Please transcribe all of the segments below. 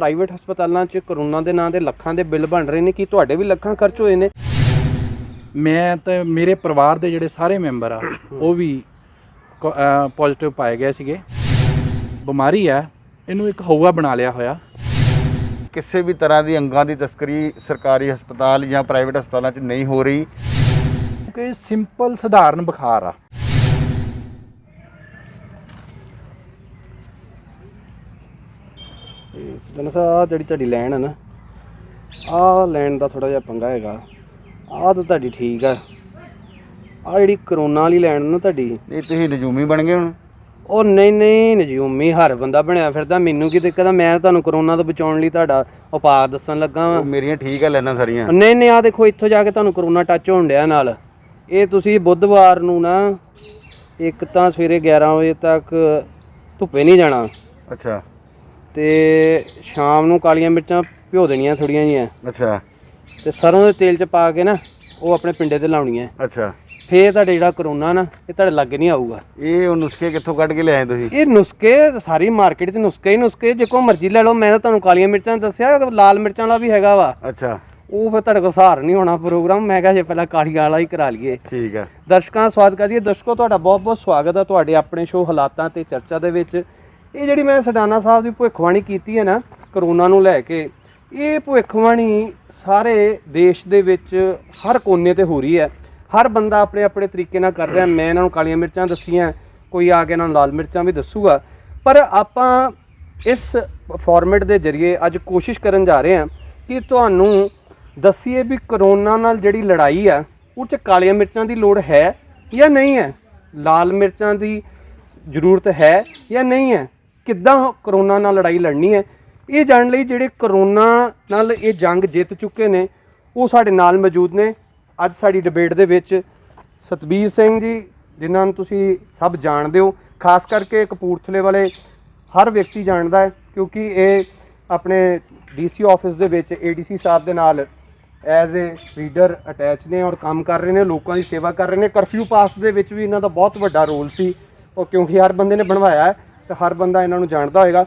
Private ਹਸਪਤਾਲਾਂ 'ਚ corona ਦੇ ਨਾਂ ਦੇ ਲੱਖਾਂ ਦੇ ਬਿੱਲ ਬਣ ਰਹੇ ਨੇ, ਕੀ ਤੁਹਾਡੇ ਵੀ ਲੱਖਾਂ ਖਰਚ ਹੋਏ ਨੇ? ਮੈਂ ਤੇ ਮੇਰੇ ਪਰਿਵਾਰ ਦੇ ਜਿਹੜੇ ਸਾਰੇ ਮੈਂਬਰ ਆ ਉਹ ਵੀ ਪੋਜ਼ਿਟਿਵ ਪਾਏ ਗਏ ਸੀਗੇ। ਬਿਮਾਰੀ ਆ, ਇਹਨੂੰ ਇੱਕ ਹਊਆ ਬਣਾ ਲਿਆ ਹੋਇਆ। ਕਿਸੇ ਵੀ ਤਰ੍ਹਾਂ ਦੀ ਅੰਗਾਂ ਦੀ ਤਸਕਰੀ ਸਰਕਾਰੀ ਹਸਪਤਾਲ ਜਾਂ ਪ੍ਰਾਈਵੇਟ ਹਸਪਤਾਲਾਂ 'ਚ ਨਹੀਂ ਹੋ ਰਹੀ ਕਿ ਸਿੰਪਲ ਸਧਾਰਨ ਬੁਖਾਰ ਆ। ਜਨ ਸਾਹਿਬ ਜਿਹੜੀ ਤੁਹਾਡੀ ਲਾਈਨ ਹੈ ਨਾ, ਆਹ ਲਾਈਨ ਦਾ ਥੋੜ੍ਹਾ ਜਿਹਾ ਪੰਗਾ ਹੈਗਾ। ਆਹ ਤਾਂ ਤੁਹਾਡੀ ਠੀਕ ਆ, ਆਹ ਜਿਹੜੀ ਕਰੋਨਾ ਵਾਲੀ ਲਾਈਨ ਨਾ ਤੁਹਾਡੀ, ਨਹੀਂ ਤੁਸੀਂ ਨਜੂਮੀ ਬਣ ਗਏ ਹੁਣ। ਉਹ ਨਹੀਂ ਨਜੂਮੀ ਹਰ ਬੰਦਾ ਬਣਿਆ ਫਿਰਦਾ, ਮੈਨੂੰ ਕੀ ਦਿੱਕਤ ਆ? ਮੈਂ ਤੁਹਾਨੂੰ ਕਰੋਨਾ ਤੋਂ ਬਚਾਉਣ ਲਈ ਤੁਹਾਡਾ ਉਪਾਅ ਦੱਸਣ ਲੱਗਾ ਵਾਂ। ਮੇਰੀਆਂ ਠੀਕ ਆ ਲੈਣਾ ਸਾਰੀਆਂ। ਨਹੀਂ ਆਹ ਦੇਖੋ, ਇੱਥੋਂ ਜਾ ਕੇ ਤੁਹਾਨੂੰ ਕਰੋਨਾ ਟੱਚ ਹੋਣ ਡਿਆ ਨਾਲ। ਇਹ ਤੁਸੀਂ ਬੁੱਧਵਾਰ ਨੂੰ ਨਾ ਇੱਕ ਤਾਂ ਸਵੇਰੇ 11 ਵਜੇ ਤੱਕ ਧੁੱਪੇ ਨਹੀਂ ਜਾਣਾ। ਅੱਛਾ। ਤੇ ਸ਼ਾਮ ਨੂੰ ਕਾਲੀਆਂ ਮਿਰਚਾਂ ਭਿਓ ਦੇਣੀਆਂ ਥੋੜ੍ਹੀਆਂ ਜਿਹੀਆਂ। ਅੱਛਾ। ਤੇ ਸਰੋਂ ਦੇ ਤੇਲ 'ਚ ਪਾ ਕੇ ਨਾ ਉਹ ਆਪਣੇ ਪਿੰਡੇ ਤੇ ਲਾਉਣੀਆਂ। ਅੱਛਾ। ਫੇਰ ਤੁਹਾਡੇ ਜਿਹੜਾ ਕਰੋਨਾ ਨਾ ਇਹ ਤੁਹਾਡੇ ਲਾਗੇ ਨਹੀਂ ਆਊਗਾ। ਇਹ ਨੁਸਖੇ ਕਿੱਥੋਂ ਕੱਢ ਕੇ ਲਿਆਏ ਤੁਸੀਂ? ਇਹ ਨੁਸਖੇ ਸਾਰੀ ਮਾਰਕੀਟ 'ਚ ਨੁਸਖੇ ਜੇ ਕੋ ਮਰਜ਼ੀ ਲੈ ਲਓ। ਮੈਂ ਤਾਂ ਤੁਹਾਨੂੰ ਕਾਲੀਆਂ ਮਿਰਚਾਂ ਦੱਸਿਆ, ਲਾਲ ਮਿਰਚਾਂ ਵਾਲਾ ਵੀ ਹੈਗਾ ਵਾ। ਅੱਛਾ। ਉਹ ਫਿਰ ਤੁਹਾਡੇ ਕੋਲ ਸਹਾਰ ਨਹੀਂ ਹੋਣਾ ਪ੍ਰੋਗਰਾਮ। ਮੈਂ ਕਿਹਾ ਜੇ ਪਹਿਲਾਂ ਕਾਲੀਆਂ ਵਾਲਾ ਹੀ ਕਰਾ ਲਈਏ। ਠੀਕ ਆ। ਦਰਸ਼ਕਾਂ ਦਾ ਸਵਾਗਤ ਕਰੀਏ। ਦਰਸ਼ਕੋ, ਤੁਹਾਡਾ ਬਹੁਤ ਬਹੁਤ ਸਵਾਗਤ ਹੈ ਤੁਹਾਡੇ ਆਪਣੇ ਸ਼ੋਅ ਹਾਲਾਤਾਂ ਤੇ ਚਰਚਾ ਦੇ ਵਿੱਚ। ਇਹ ਜਿਹੜੀ ਮੈਂ ਸਡਾਨਾ ਸਾਹਿਬ ਦੀ ਭਵਿੱਖਬਾਣੀ ਕੀਤੀ ਹੈ ਨਾ ਕਰੋਨਾ ਨੂੰ ਲੈ ਕੇ, ਇਹ ਭਵਿੱਖਬਾਣੀ ਸਾਰੇ ਦੇਸ਼ ਦੇ ਵਿੱਚ ਹਰ ਕੋਨੇ ਤੇ ਹੋ ਰਹੀ ਹੈ। ਹਰ ਬੰਦਾ ਆਪਣੇ ਆਪਣੇ ਤਰੀਕੇ ਨਾਲ ਕਰ ਰਿਹਾ। ਮੈਂ ਇਹਨਾਂ ਨੂੰ ਕਾਲੀਆਂ ਮਿਰਚਾਂ ਦੱਸੀਆਂ, ਕੋਈ ਆ ਕੇ ਇਹਨਾਂ ਨੂੰ ਲਾਲ ਮਿਰਚਾਂ ਵੀ ਦੱਸੂਗਾ। ਪਰ ਆਪਾਂ ਇਸ ਫਾਰਮੈਟ ਦੇ ਜ਼ਰੀਏ ਅੱਜ ਕੋਸ਼ਿਸ਼ ਕਰਨ ਜਾ ਰਹੇ ਹਾਂ ਕਿ ਤੁਹਾਨੂੰ ਦੱਸੀਏ ਵੀ ਕਰੋਨਾ ਨਾਲ ਜਿਹੜੀ ਲੜਾਈ ਆ ਉਹ 'ਚ ਕਾਲੀਆਂ ਮਿਰਚਾਂ ਦੀ ਲੋੜ ਹੈ ਜਾਂ ਨਹੀਂ ਹੈ, ਲਾਲ ਮਿਰਚਾਂ ਦੀ ਜ਼ਰੂਰਤ ਹੈ ਜਾਂ ਨਹੀਂ ਹੈ, ਕਿੱਦਾਂ ਕਰੋਨਾ ਨਾਲ ਲੜਾਈ ਲੜਨੀ ਹੈ। ਇਹ ਜਾਣਨ ਲਈ ਜਿਹੜੇ ਕਰੋਨਾ ਨਾਲ ਇਹ ਜੰਗ ਜਿੱਤ ਚੁੱਕੇ ਨੇ ਉਹ ਸਾਡੇ ਨਾਲ ਮੌਜੂਦ ਨੇ। ਅੱਜ ਸਾਡੀ ਡਿਬੇਟ ਦੇ ਵਿੱਚ ਸਤਬੀਰ ਸਿੰਘ ਜੀ, ਜਿਨ੍ਹਾਂ ਨੂੰ ਤੁਸੀਂ ਸਭ ਜਾਣਦੇ ਹੋ, ਖਾਸ ਕਰਕੇ ਕਪੂਰਥਲੇ ਵਾਲੇ ਹਰ ਵਿਅਕਤੀ ਜਾਣਦਾ ਹੈ ਕਿਉਂਕਿ ਇਹ ਆਪਣੇ DC ਆਫਿਸ ਦੇ ਵਿੱਚ ADC ਸਾਹਿਬ ਦੇ ਨਾਲ ਐਜ਼ ਏ ਰੀਡਰ ਅਟੈਚ ਨੇ ਔਰ ਕੰਮ ਕਰ ਰਹੇ ਨੇ, ਲੋਕਾਂ ਦੀ ਸੇਵਾ ਕਰ ਰਹੇ ਨੇ। ਕਰਫਿਊ ਪਾਸ ਦੇ ਵਿੱਚ ਵੀ ਇਹਨਾਂ ਦਾ ਬਹੁਤ ਵੱਡਾ ਰੋਲ ਸੀ, ਉਹ ਕਿਉਂਕਿ ਹਰ ਬੰਦੇ ਨੇ ਬਣਵਾਇਆ ਹੈ ਤੇ ਹਰ ਬੰਦਾ ਇਹਨਾਂ ਨੂੰ ਜਾਣਦਾ ਹੋਏਗਾ।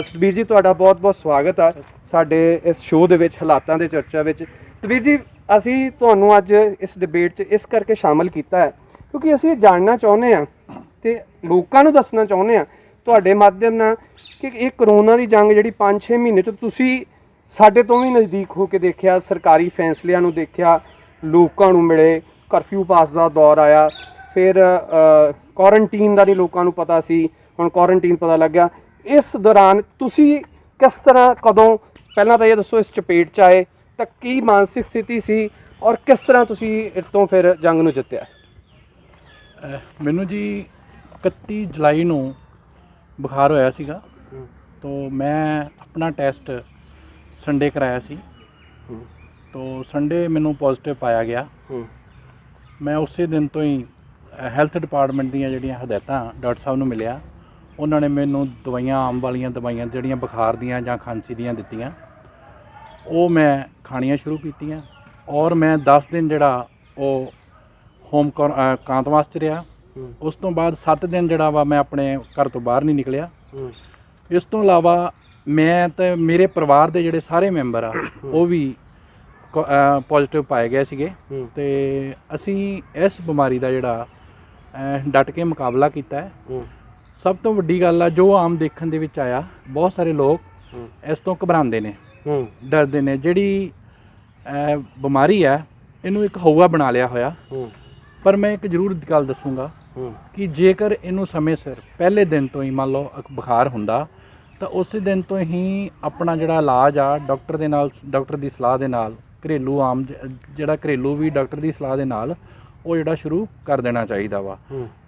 ਸਤਬੀਰ ਜੀ, ਤੁਹਾਡਾ ਬਹੁਤ ਬਹੁਤ ਸਵਾਗਤ ਹੈ ਸਾਡੇ ਇਸ ਸ਼ੋਅ ਦੇ ਵਿੱਚ, ਹਾਲਾਤਾਂ ਦੇ ਚਰਚਾ ਵਿੱਚ। ਸਤਬੀਰ ਜੀ, ਅਸੀਂ ਤੁਹਾਨੂੰ ਅੱਜ ਇਸ ਡਿਬੇਟ 'ਚ ਇਸ ਕਰਕੇ ਸ਼ਾਮਲ ਕੀਤਾ ਹੈ ਕਿਉਂਕਿ ਅਸੀਂ ਜਾਣਨਾ ਚਾਹੁੰਦੇ ਹਾਂ ਤੇ ਲੋਕਾਂ ਨੂੰ ਦੱਸਣਾ ਚਾਹੁੰਦੇ ਹਾਂ ਤੁਹਾਡੇ ਮਾਧਿਅਮ ਨਾਲ ਕਿ ਇਹ ਕਰੋਨਾ ਦੀ ਜੰਗ ਜਿਹੜੀ 5-6 ਮਹੀਨੇ 'ਚ ਤੁਸੀਂ ਸਾਡੇ ਤੋਂ ਵੀ ਨਜ਼ਦੀਕ ਹੋ ਕੇ ਦੇਖਿਆ, ਸਰਕਾਰੀ ਫੈਸਲਿਆਂ ਨੂੰ ਦੇਖਿਆ, ਲੋਕਾਂ ਨੂੰ ਮਿਲੇ, ਕਰਫਿਊ ਪਾਸ ਦਾ ਦੌਰ ਆਇਆ, ਫਿਰ ਕੁਆਰੰਟੀਨ ਦਾ ਨਹੀਂ ਲੋਕਾਂ ਨੂੰ ਪਤਾ ਸੀ, ਹੁਣ ਕੁਆਰੰਟੀਨ ਪਤਾ ਲੱਗਿਆ। ਇਸ ਦੌਰਾਨ ਤੁਸੀਂ ਕਿਸ ਤਰ੍ਹਾਂ, ਕਦੋਂ, ਪਹਿਲਾਂ ਤਾਂ ਇਹ ਦੱਸੋ ਇਸ ਚਪੇਟ 'ਚ ਆਏ ਤਾਂ ਕੀ ਮਾਨਸਿਕ ਸਥਿਤੀ ਸੀ ਔਰ ਕਿਸ ਤਰ੍ਹਾਂ ਤੁਸੀਂ ਇਸ ਤੋਂ ਫਿਰ ਜੰਗ ਨੂੰ ਜਿੱਤਿਆ? ਮੈਨੂੰ ਜੀ 31 ਜੁਲਾਈ ਨੂੰ ਬੁਖਾਰ ਹੋਇਆ ਸੀਗਾ। ਤੋ ਮੈਂ ਆਪਣਾ ਟੈਸਟ ਸੰਡੇ ਕਰਾਇਆ ਸੀ। ਤੋ ਸੰਡੇ ਮੈਨੂੰ ਪੋਜ਼ਿਟਿਵ ਪਾਇਆ ਗਿਆ। ਮੈਂ ਉਸੇ ਦਿਨ ਤੋਂ ਹੀ ਹੈਲਥ ਡਿਪਾਰਟਮੈਂਟ ਦੀਆਂ ਜਿਹੜੀਆਂ ਹਦਾਇਤਾਂ ਡਾਕਟਰ ਸਾਹਿਬ ਨੂੰ ਮਿਲਿਆ, ਉਹਨਾਂ ਨੇ ਮੈਨੂੰ ਦਵਾਈਆਂ, ਆਮ ਵਾਲੀਆਂ ਦਵਾਈਆਂ ਜਿਹੜੀਆਂ ਬੁਖਾਰ ਦੀਆਂ ਜਾਂ ਖਾਂਸੀ ਦੀਆਂ ਦਿੱਤੀਆਂ, ਉਹ ਮੈਂ ਖਾਣੀਆਂ ਸ਼ੁਰੂ ਕੀਤੀਆਂ। ਔਰ ਮੈਂ 10 ਦਿਨ ਜਿਹੜਾ ਉਹ ਹੋਮ ਕਾਂਤਵਾਸ 'ਚ ਰਿਹਾ। ਉਸ ਤੋਂ ਬਾਅਦ 7 ਦਿਨ ਜਿਹੜਾ ਵਾ ਮੈਂ ਆਪਣੇ ਘਰ ਤੋਂ ਬਾਹਰ ਨਹੀਂ ਨਿਕਲਿਆ। ਇਸ ਤੋਂ ਇਲਾਵਾ ਮੈਂ ਤੇ ਮੇਰੇ ਪਰਿਵਾਰ ਦੇ ਜਿਹੜੇ ਸਾਰੇ ਮੈਂਬਰ ਆ ਉਹ ਵੀ ਪੋਜ਼ਿਟਿਵ ਪਾਏ ਗਏ ਸੀਗੇ। ਤੇ ਅਸੀਂ ਇਸ ਬਿਮਾਰੀ ਦਾ ਜਿਹੜਾ ਡਟ ਕੇ ਮੁਕਾਬਲਾ ਕੀਤਾ ਹੈ। ਸਭ ਤੋਂ ਵੱਡੀ ਗੱਲ ਆ ਜੋ ਆਮ ਦੇਖਣ ਦੇ ਵਿੱਚ ਆਇਆ, ਬਹੁਤ ਸਾਰੇ ਲੋਕ ਇਸ ਤੋਂ ਘਬਰਾਉਂਦੇ ਨੇ, ਡਰਦੇ ਨੇ। ਜਿਹੜੀ ਬਿਮਾਰੀ ਆ ਇਹਨੂੰ ਇੱਕ ਹਊਆ ਬਣਾ ਲਿਆ ਹੋਇਆ। ਪਰ ਮੈਂ ਇੱਕ ਜ਼ਰੂਰ ਗੱਲ ਦੱਸੂੰਗਾ ਕਿ ਜੇਕਰ ਇਹਨੂੰ ਸਮੇਂ ਸਿਰ ਪਹਿਲੇ ਦਿਨ ਤੋਂ ਹੀ ਮੰਨ ਲਓ ਬੁਖਾਰ ਹੁੰਦਾ ਤਾਂ ਉਸੇ ਦਿਨ ਤੋਂ ਹੀ ਆਪਣਾ ਜਿਹੜਾ ਇਲਾਜ ਆ ਡਾਕਟਰ ਦੇ ਨਾਲ, ਡਾਕਟਰ ਦੀ ਸਲਾਹ ਦੇ ਨਾਲ, ਘਰੇਲੂ ਆਮ ਜਿਹੜਾ ਘਰੇਲੂ ਵੀ ਡਾਕਟਰ ਦੀ ਸਲਾਹ ਦੇ ਨਾਲ ਉਹ ਜਿਹੜਾ ਸ਼ੁਰੂ ਕਰ ਦੇਣਾ ਚਾਹੀਦਾ ਵਾ,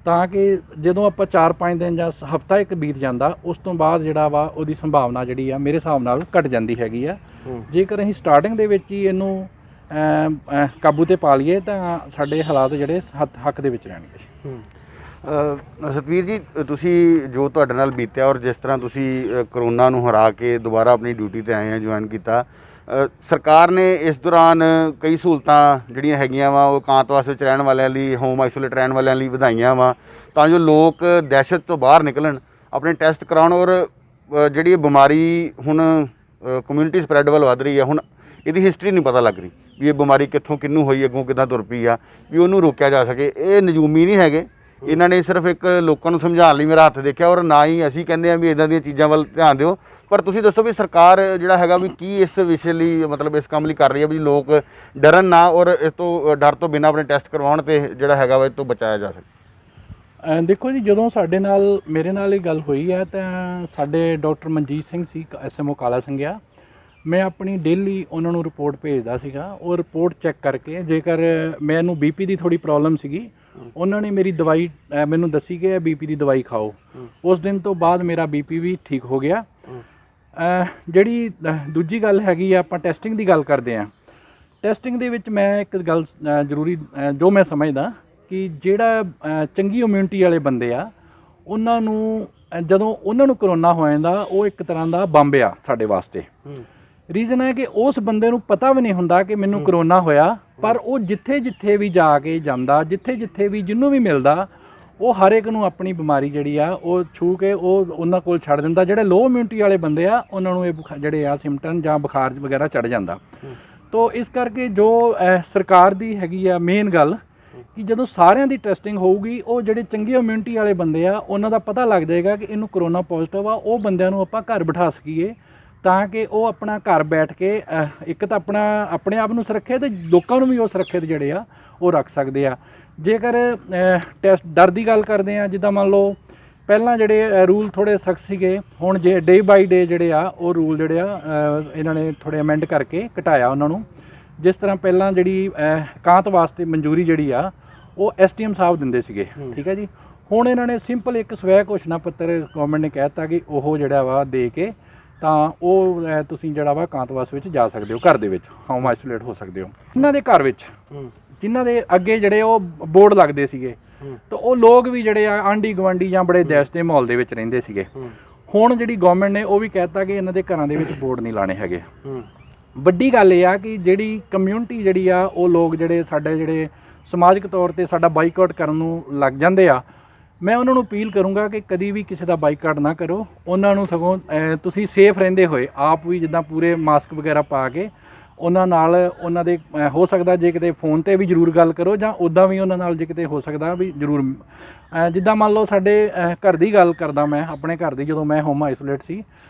ਤਾਂ ਕਿ ਜਦੋਂ ਆਪਾਂ 4-5 ਦਿਨ ਜਾਂ ਹਫ਼ਤਾ ਇੱਕ ਬੀਤ ਜਾਂਦਾ ਉਸ ਤੋਂ ਬਾਅਦ ਜਿਹੜਾ ਵਾ ਉਹਦੀ ਸੰਭਾਵਨਾ ਜਿਹੜੀ ਆ ਮੇਰੇ ਹਿਸਾਬ ਨਾਲ ਘਟ ਜਾਂਦੀ ਹੈਗੀ ਆ। ਜੇਕਰ ਅਸੀਂ ਸਟਾਰਟਿੰਗ ਦੇ ਵਿੱਚ ਹੀ ਇਹਨੂੰ ਕਾਬੂ 'ਤੇ ਪਾ ਲਈਏ ਤਾਂ ਸਾਡੇ ਹਾਲਾਤ ਜਿਹੜੇ ਹੱਕ ਦੇ ਵਿੱਚ ਰਹਿਣਗੇ। ਸਤਵੀਰ ਜੀ, ਤੁਸੀਂ ਜੋ ਤੁਹਾਡੇ ਨਾਲ ਬੀਤਿਆ ਔਰ ਜਿਸ ਤਰ੍ਹਾਂ ਤੁਸੀਂ ਕਰੋਨਾ ਨੂੰ ਹਰਾ ਕੇ ਦੁਬਾਰਾ ਆਪਣੀ ਡਿਊਟੀ 'ਤੇ ਆਏ ਆ, ਜੁਆਇਨ ਕੀਤਾ, ਸਰਕਾਰ ਨੇ ਇਸ ਦੌਰਾਨ ਕਈ ਸਹੂਲਤਾਂ ਜਿਹੜੀਆਂ ਹੈਗੀਆਂ ਵਾ ਉਹ ਇਕਾਂਤਵਾਸ ਵਿੱਚ ਰਹਿਣ ਵਾਲਿਆਂ ਲਈ, ਹੋਮ ਆਈਸੋਲੇਟ ਰਹਿਣ ਵਾਲਿਆਂ ਲਈ ਵਧਾਈਆਂ ਵਾ, ਤਾਂ ਜੋ ਲੋਕ ਦਹਿਸ਼ਤ ਤੋਂ ਬਾਹਰ ਨਿਕਲਣ, ਆਪਣੇ ਟੈਸਟ ਕਰਾਉਣ ਔਰ ਜਿਹੜੀ ਬਿਮਾਰੀ ਹੁਣ ਕਮਿਊਨਿਟੀ ਸਪਰੈਡ ਵੱਲ ਵੱਧ ਰਹੀ ਹੈ। ਹੁਣ ਇਹਦੀ ਹਿਸਟਰੀ ਨਹੀਂ ਪਤਾ ਲੱਗ ਰਹੀ ਵੀ ਇਹ ਬਿਮਾਰੀ ਕਿੱਥੋਂ ਕਿਹਨੂੰ ਹੋਈ, ਅੱਗੋਂ ਕਿੱਦਾਂ ਤੁਰ ਪਈ ਆ, ਵੀ ਉਹਨੂੰ ਰੋਕਿਆ ਜਾ ਸਕੇ। ਇਹ ਨਜੂਮੀ ਨਹੀਂ ਹੈਗੇ, ਇਹਨਾਂ ਨੇ ਸਿਰਫ ਇੱਕ ਲੋਕਾਂ ਨੂੰ ਸਮਝਾਉਣ ਲਈ ਮੇਰਾ ਹੱਥ ਦੇਖਿਆ, ਔਰ ਨਾ ਹੀ ਅਸੀਂ ਕਹਿੰਦੇ ਆ ਵੀ ਇਦਾਂ ਦੀਆਂ ਚੀਜ਼ਾਂ ਵੱਲ ਧਿਆਨ ਦਿਓ। ਪਰ ਤੁਸੀਂ ਦੱਸੋ ਵੀ ਸਰਕਾਰ ਜਿਹੜਾ ਹੈਗਾ ਵੀ ਕੀ ਇਸ ਵਿਸ਼ੇ ਲਈ ਮਤਲਬ ਇਸ ਕੰਮ ਲਈ ਕਰ ਰਹੀ ਹੈ ਵੀ ਲੋਕ ਡਰਨ ਨਾ, ਔਰ ਇਸ ਤੋਂ ਡਰ ਤੋਂ ਬਿਨਾਂ ਆਪਣੇ ਟੈਸਟ ਕਰਵਾਉਣ ਤੇ ਜਿਹੜਾ ਹੈਗਾ ਵਾ ਇਹ ਤੋਂ ਬਚਾਇਆ ਜਾ ਸਕੇ। ਦੇਖੋ ਜੀ, ਜਦੋਂ ਮੇਰੇ ਨਾਲ ਇਹ ਗੱਲ ਹੋਈ ਹੈ ਤਾਂ ਸਾਡੇ ਡਾਕਟਰ ਮਨਜੀਤ ਸਿੰਘ ਸੀ, SMO ਕਾਲਾ ਸਿੰਘਿਆ, ਮੈਂ ਆਪਣੀ ਡੇਲੀ ਉਹਨਾਂ ਨੂੰ ਰਿਪੋਰਟ ਭੇਜਦਾ ਸੀਗਾ। ਉਹ ਰਿਪੋਰਟ ਚੈੱਕ ਕਰਕੇ ਜੇਕਰ ਮੈਨੂੰ BP ਦੀ ਥੋੜੀ ਪ੍ਰੋਬਲਮ ਸੀਗੀ, ਉਹਨਾਂ ਨੇ ਮੇਰੀ ਦਵਾਈ ਮੈਨੂੰ ਦੱਸੀ ਕਿ BP ਦੀ ਦਵਾਈ ਖਾਓ। ਉਸ ਦਿਨ ਤੋਂ ਬਾਅਦ ਮੇਰਾ BP ਵੀ ਠੀਕ ਹੋ ਗਿਆ। ਜਿਹੜੀ ਦੂਜੀ ਗੱਲ ਹੈਗੀ ਆ, ਆਪਾਂ ਟੈਸਟਿੰਗ ਦੀ ਗੱਲ ਕਰਦੇ ਹਾਂ। ਟੈਸਟਿੰਗ ਦੇ ਵਿੱਚ ਮੈਂ ਇੱਕ ਗੱਲ ਜ਼ਰੂਰੀ ਜੋ ਮੈਂ ਸਮਝਦਾ ਕਿ ਜਿਹੜਾ ਚੰਗੀ ਇਮਿਊਨਿਟੀ ਵਾਲੇ ਬੰਦੇ ਆ, ਉਹਨਾਂ ਨੂੰ ਜਦੋਂ ਉਹਨਾਂ ਨੂੰ ਕਰੋਨਾ ਹੋ ਜਾਂਦਾ, ਉਹ ਇੱਕ ਤਰ੍ਹਾਂ ਦਾ ਬੰਬ ਆ ਸਾਡੇ ਵਾਸਤੇ। ਰੀਜ਼ਨ ਹੈ ਕਿ ਉਸ ਬੰਦੇ ਨੂੰ ਪਤਾ ਵੀ ਨਹੀਂ ਹੁੰਦਾ ਕਿ ਮੈਨੂੰ ਕਰੋਨਾ ਹੋਇਆ, ਪਰ ਉਹ ਜਿੱਥੇ ਵੀ ਜਾ ਕੇ ਜਾਂਦਾ, ਜਿੱਥੇ ਵੀ ਜਿਹਨੂੰ ਵੀ ਮਿਲਦਾ, ਉਹ ਹਰ ਇੱਕ ਨੂੰ ਆਪਣੀ ਬਿਮਾਰੀ ਜਿਹੜੀ ਆ ਉਹ ਛੂ ਕੇ ਉਹ ਉਹਨਾਂ ਕੋਲ ਛੱਡ ਦਿੰਦਾ। ਜਿਹੜੇ ਲੋ ਇਮਿਊਨਿਟੀ ਵਾਲੇ ਬੰਦੇ ਆ, ਉਹਨਾਂ ਨੂੰ ਇਹ ਜਿਹੜੇ ਆ ਸਿੰਪਟਮ ਜਾਂ ਬੁਖਾਰ ਵਗੈਰਾ ਚੜ ਜਾਂਦਾ। ਤੋ ਇਸ ਕਰਕੇ ਜੋ ਸਰਕਾਰ ਦੀ ਹੈਗੀ ਆ ਮੇਨ ਗੱਲ ਕਿ ਜਦੋਂ ਸਾਰਿਆਂ ਦੀ ਟੈਸਟਿੰਗ ਹੋਊਗੀ, ਉਹ ਜਿਹੜੇ ਚੰਗੇ ਇਮਿਊਨਿਟੀ ਵਾਲੇ ਬੰਦੇ ਆ, ਉਹਨਾਂ ਦਾ ਪਤਾ ਲੱਗ ਜਾਏਗਾ ਕਿ ਇਹਨੂੰ ਕਰੋਨਾ ਪੋਜ਼ਿਟਿਵ ਆ, ਉਹ ਬੰਦਿਆਂ ਨੂੰ ਆਪਾਂ ਘਰ ਬਿਠਾ ਸਕੀਏ ਤਾਂ ਕਿ ਉਹ ਆਪਣਾ ਘਰ ਬੈਠ ਕੇ ਇੱਕ ਤਾਂ ਆਪਣੇ ਆਪ ਨੂੰ ਸੁਰੱਖਿਅਤ ਤੇ ਲੋਕਾਂ ਨੂੰ ਵੀ ਉਹ ਸੁਰੱਖਿਅਤ ਜਿਹੜੇ ਆ ਉਹ ਰੱਖ ਸਕਦੇ ਆ। ਜੇਕਰ ਟੈਸਟ ਡਰ ਦੀ ਗੱਲ ਕਰਦੇ ਆ, ਜਿੱਦਾਂ ਮੰਨ ਲਓ ਪਹਿਲਾਂ ਜਿਹੜੇ ਰੂਲ ਥੋੜ੍ਹੇ ਸਖਤ ਸੀਗੇ, ਹੁਣ ਜੇ ਡੇ ਬਾਈ ਡੇ ਜਿਹੜੇ ਆ ਉਹ ਰੂਲ ਜਿਹੜੇ ਆ ਇਹਨਾਂ ਨੇ ਥੋੜ੍ਹੇ ਅਮੈਂਡ ਕਰਕੇ ਘਟਾਇਆ ਉਹਨਾਂ ਨੂੰ। ਜਿਸ ਤਰ੍ਹਾਂ ਪਹਿਲਾਂ ਜਿਹੜੀ ਇਕਾਂਤ ਵਾਸਤੇ ਮਨਜ਼ੂਰੀ ਜਿਹੜੀ ਆ ਉਹ STM ਸਾਹਿਬ ਦਿੰਦੇ ਸੀਗੇ, ਠੀਕ ਹੈ ਜੀ। ਹੁਣ ਇਹਨਾਂ ਨੇ ਸਿੰਪਲ ਇੱਕ ਸਵੈ ਘੋਸ਼ਣਾ ਪੱਤਰ ਗੌਰਮੈਂਟ ਨੇ ਕਹਿ ਦਿੱਤਾ ਕਿ ਉਹ ਜਿਹੜਾ ਵਾ ਦੇ ਕੇ ਤਾਂ ਉਹ ਤੁਸੀਂ ਜਿਹੜਾ ਵਾ ਇਕਾਂਤਵਾਸ ਵਿੱਚ ਜਾ ਸਕਦੇ ਹੋ, ਘਰ ਦੇ ਵਿੱਚ ਹੋਮ ਆਈਸੋਲੇਟ ਹੋ ਸਕਦੇ ਹੋ। ਇਹਨਾਂ ਦੇ ਘਰ ਵਿੱਚ ਜਿਨ੍ਹਾਂ ਦੇ ਅੱਗੇ ਜਿਹੜੇ ਉਹ ਬੋਰਡ ਲੱਗਦੇ ਸੀਗੇ, ਤਾਂ ਉਹ ਲੋਕ ਵੀ ਜਿਹੜੇ ਆ ਆਂਢੀ ਗੁਆਂਢੀ ਜਾਂ ਬੜੇ ਦਹਿਸ਼ਤ ਦੇ ਮਾਹੌਲ ਦੇ ਵਿੱਚ ਰਹਿੰਦੇ ਸੀਗੇ। ਹੁਣ ਜਿਹੜੀ ਗੌਰਮੈਂਟ ਨੇ ਉਹ ਵੀ ਕਹਿ ਦਿੱਤਾ ਕਿ ਇਹਨਾਂ ਦੇ ਘਰਾਂ ਦੇ ਵਿੱਚ ਬੋਰਡ ਨਹੀਂ ਲਾਣੇ ਹੈਗੇ। ਵੱਡੀ ਗੱਲ ਇਹ ਆ ਕਿ ਜਿਹੜੀ ਕਮਿਊਨਿਟੀ ਜਿਹੜੀ ਆ, ਉਹ ਲੋਕ ਜਿਹੜੇ ਸਾਡੇ ਜਿਹੜੇ ਸਮਾਜਿਕ ਤੌਰ 'ਤੇ ਸਾਡਾ ਬਾਈਕਾਟ ਕਰਨ ਨੂੰ ਲੱਗ ਜਾਂਦੇ ਆ, ਮੈਂ ਉਹਨਾਂ ਨੂੰ ਅਪੀਲ ਕਰੂੰਗਾ ਕਿ ਕਦੀ ਵੀ ਕਿਸੇ ਦਾ ਬਾਈਕਾਟ ਨਾ ਕਰੋ। ਉਹਨਾਂ ਨੂੰ ਸਗੋਂ ਤੁਸੀਂ ਸੇਫ ਰਹਿੰਦੇ ਹੋਏ ਆਪ ਵੀ ਜਿੱਦਾਂ ਪੂਰੇ ਮਾਸਕ ਵਗੈਰਾ ਪਾ ਕੇ ਉਹਨਾਂ ਨਾਲ ਉਹਨਾਂ ਦੇ ਹੋ ਸਕਦਾ ਜੇ ਕਿਤੇ ਫ਼ੋਨ 'ਤੇ ਵੀ ਜ਼ਰੂਰ ਗੱਲ ਕਰੋ, ਜਾਂ ਉੱਦਾਂ ਵੀ ਉਹਨਾਂ ਨਾਲ ਜੇ ਕਿਤੇ ਹੋ ਸਕਦਾ ਵੀ ਜ਼ਰੂਰ। ਜਿੱਦਾਂ ਮੰਨ ਲਓ ਸਾਡੇ ਘਰ ਦੀ ਗੱਲ ਕਰਦਾ ਮੈਂ, ਆਪਣੇ ਘਰ ਦੀ, ਜਦੋਂ ਮੈਂ ਹੋਮ ਆਈਸੋਲੇਟ ਸੀ,